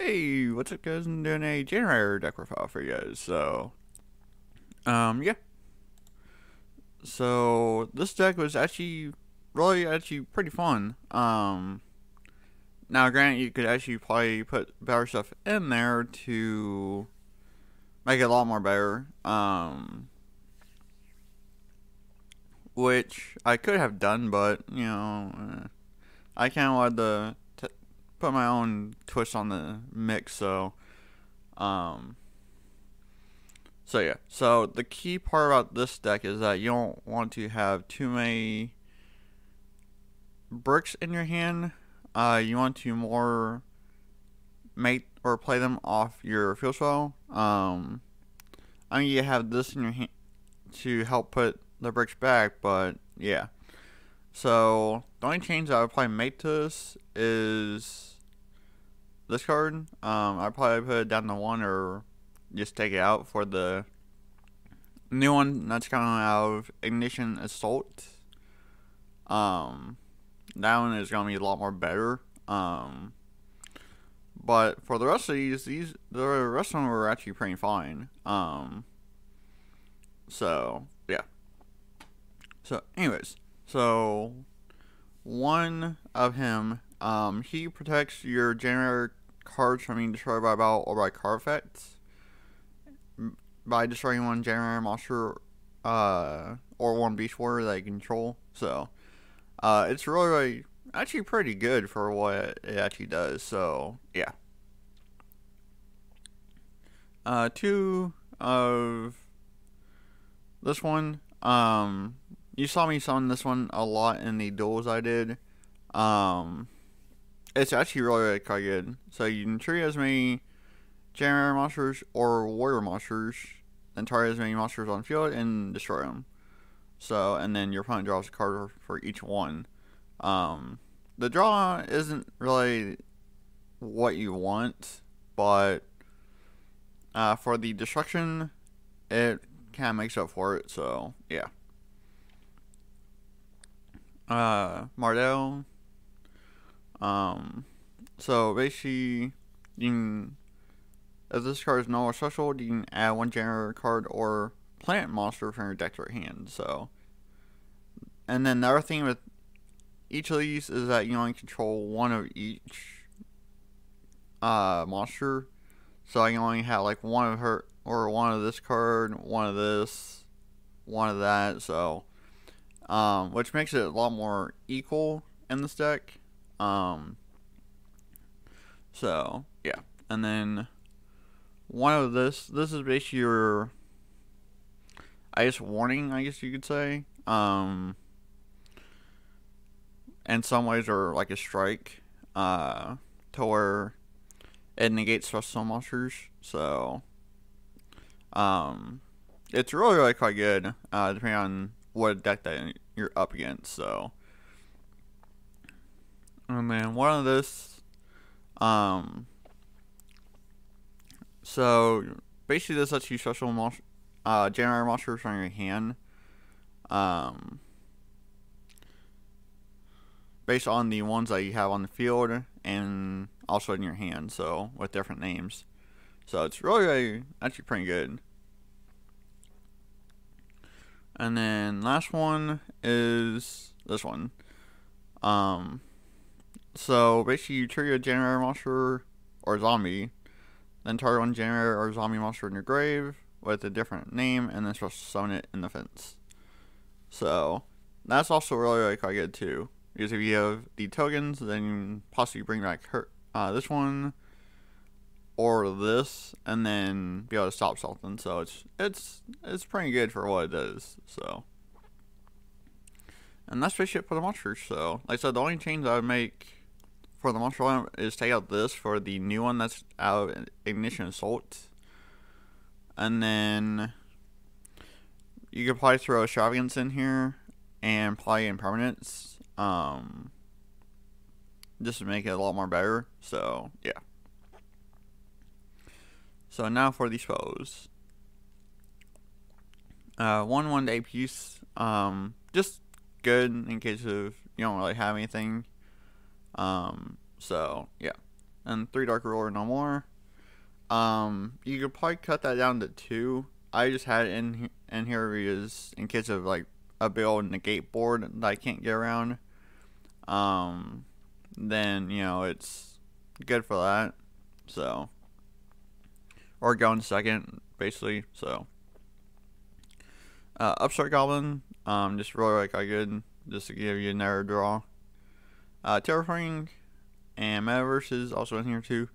Hey, what's up guys? I'm doing a generator deck profile for you guys. Yeah. So, this deck was actually, really pretty fun. Now granted you could actually probably put better stuff in there to make it a lot more better. Which I could have done, but, I kind of wanted to put my own twist on the mix, um, So yeah, so the key part about this deck is that you don't want to have too many bricks in your hand. You want to more make or play them off your field spell. I mean you have this in your hand to help put the bricks back, but yeah. So the only change I would probably make to this is this card. I'd probably put it down to 1 or just take it out for the new one that's coming out of Ignition Assault. That one is gonna be a lot more better. But for the rest of the rest of them were actually pretty fine. So yeah. So anyways, so one of him, he protects your generator cards from being destroyed by battle or by card effects by destroying one generator monster or one beast warrior that you control. So it's really actually pretty good for what it actually does. So yeah. Two of this one, you saw me summon this one a lot in the duels I did. It's actually really quite good. So you can treat as many generator monsters or warrior monsters, then target as many monsters on the field and destroy them. So, and then your opponent draws a card for each one. The draw isn't really what you want, but for the destruction, it kind of makes up for it. So, yeah. Mardell. So basically, you can, if this card is null or special, you can add one generator card or plant monster from your deck to your hand. So, and then the other thing with each of these is that you only control one of each monster. So I can only have like one of her or one of this card, one of this, one of that. So, which makes it a lot more equal in this deck. So yeah, and then one of this is basically your, I guess, warning, I guess you could say. In some ways, or like a strike, to where it negates special monsters. So, it's really quite good, depending on what deck that you're up against. So, and then one of this, so basically this lets you special generator monsters from your hand, based on the ones that you have on the field and also in your hand, so with different names. So it's really actually pretty good. And then last one is this one. So basically you trigger a generator monster or zombie, then target one generator or zombie monster in your grave with a different name, and then supposed to summon it in the fence. So that's also really quite good too. Because if you have the tokens, then you can possibly bring back this one or this, and then be able to stop something. So it's pretty good for what it does. So, and that's basically it for the monsters. So, like I said, the only change I would make for the monster one is take out this for the new one that's out of Ignition Assault, and then you could probably throw Extravagance in here and play Impermanence. Just to make it a lot more better. So yeah. So now for these spells. 1 day piece. Just good in case of you don't really have anything. So yeah. and 3 Dark Ruler no more. You could probably cut that down to 2. I just had it in here because in case of like a big old negate board that I can't get around. Then it's good for that. So, or going second basically. So, Upstart Goblin, just really like I good just to give you another draw. Terraforming and Metaverse is also in here too.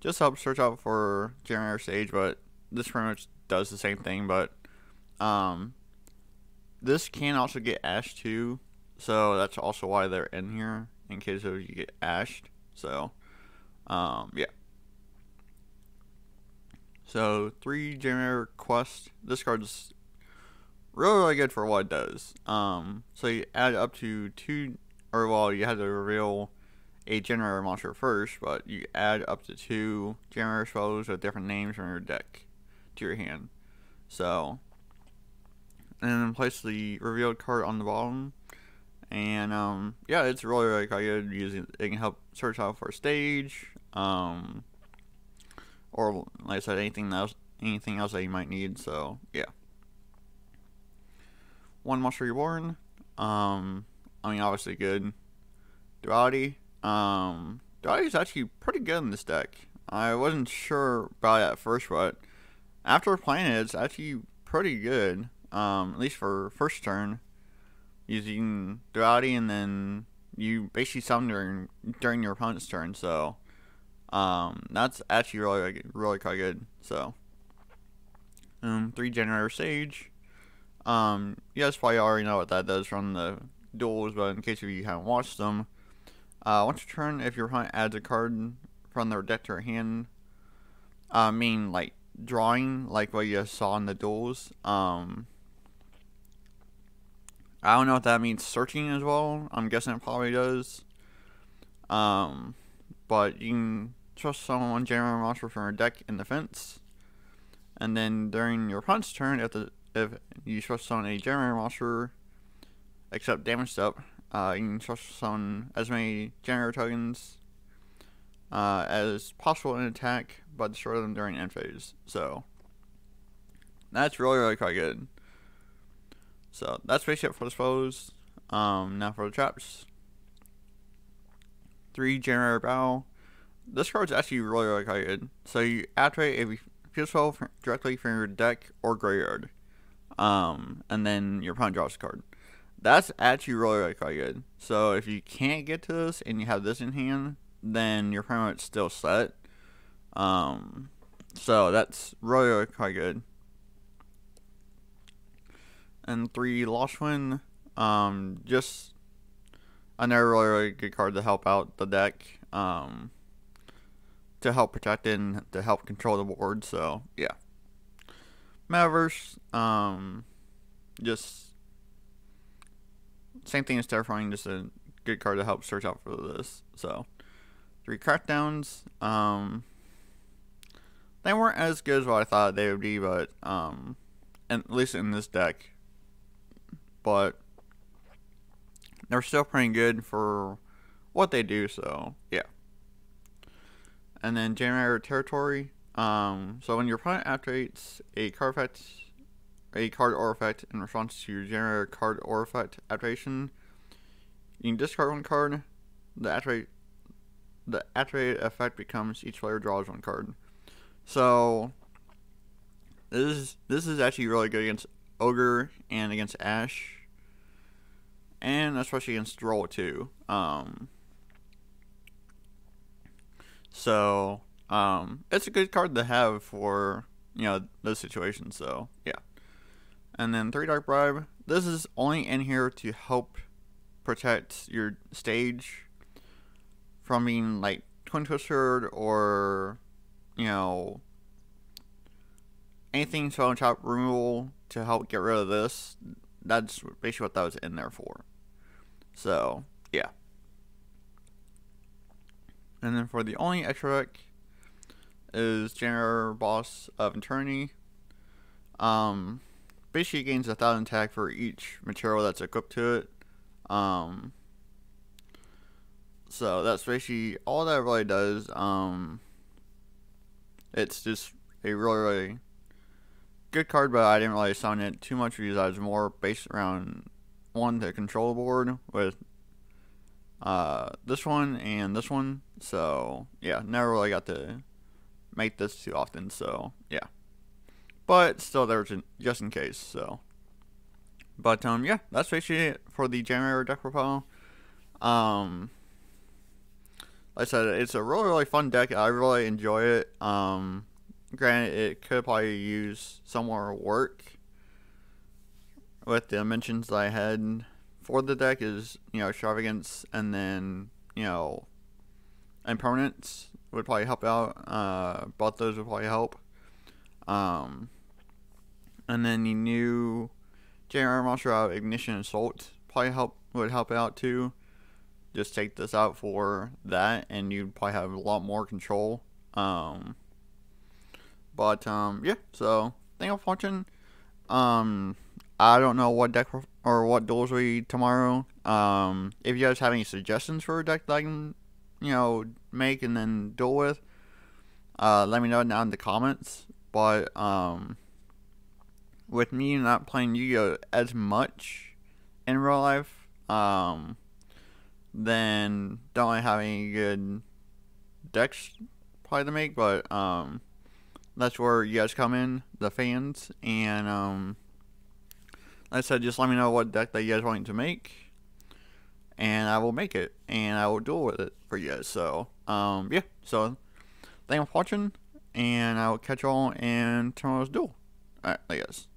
Just help search out for Generator Stage, but this pretty much does the same thing, but this can also get ashed too, so that's also why they're in here, in case of you get ashed. So, yeah. So, 3 Generator Quest. This card's really good for what it does. So you add up to 2, or well, you have to reveal a generator monster first, but you add up to 2 generator spells with different names from your deck to your hand. So, and then place the revealed card on the bottom, and yeah, it's really quite good. Using it can help search out for a stage, or like I said, anything else that you might need. So yeah. 1 Monster Reborn. I mean, obviously good. Duality. Duality is actually pretty good in this deck. I wasn't sure about it at first, but after playing it, it's actually pretty good. At least for first turn, using Duality, and then you basically summon during your opponent's turn. So, that's actually really quite good. So, 3 Generator Sage. You guys probably already know what that does from the duels, but in case you haven't watched them, once your turn, if your opponent adds a card from their deck to their hand, meaning like drawing, like what you saw in the duels, I don't know if that means searching as well. I'm guessing it probably does. But you can trust someone generator monster from your deck in defense, and then during your opponent's turn, if you trust summon a generator monster, except damage step, you can trust summon as many generator tokens as possible in attack, but destroy them during end phase. So that's really quite good. So that's basically it for the spells. Now for the traps. 3 Generator Bow. This card's actually really quite good. So you activate a field spell directly from your deck or graveyard. And then your opponent draws a card. That's actually really quite good. So if you can't get to this and you have this in hand, then you're pretty much still set. So that's really quite good. And 3 Lost Wind. Just another really good card to help out the deck. To help protect it and to help control the board. So yeah. Metaverse, just same thing as Terraforming, just a good card to help search out for this. So 3 Crackdowns, they weren't as good as what I thought they would be, but at least in this deck, but they're still pretty good for what they do. So yeah. And then Generator Territory. So when your opponent activates a card or effect in response to your generator card or effect activation, you can discard 1 card. The activated effect becomes each player draws 1 card. So this is actually really good against Ogre and against Ash, and especially against Droll too. So it's a good card to have for those situations. So yeah. And then 3 Dark Bribe. This is only in here to help protect your stage from being like Twin Twistered or anything spell and chop removal to help get rid of this. That's basically what that was in there for. So yeah. And then for the only extra deck is Generator Boss of Eternity. Basically it gains 1,000 attack for each material that's equipped to it. So that's basically all that really does. It's just a really, really good card, but I didn't really summon it too much because I was more based around one, the control board with this one and this one. So yeah, never really got to make this too often. So yeah, but still there's just in case. So, but yeah, that's basically it for the Generator deck profile. Like I said, it's a really, really fun deck. I really enjoy it. Granted, it could probably use some more work with the mentions that I had for the deck is, Extravagance and then, Impermanence would probably help out. Both those would probably help. And then the new Generator monster out, Ignition Assault, would help out too. Just take this out for that, and you'd probably have a lot more control. Yeah, so thank you for watching. I don't know what deck or what duels we tomorrow. If you guys have any suggestions for a deck that I can, make and then duel with, let me know down in the comments. But with me not playing Yu-Gi-Oh as much in real life, then don't really have any good decks probably to make, but that's where you guys come in, the fans, and like I said, just let me know what deck that you guys want to make, and I will make it, and I will duel with it for you guys. So yeah, so thank you for watching, and I will catch y'all in tomorrow's duel. Alright, I guess.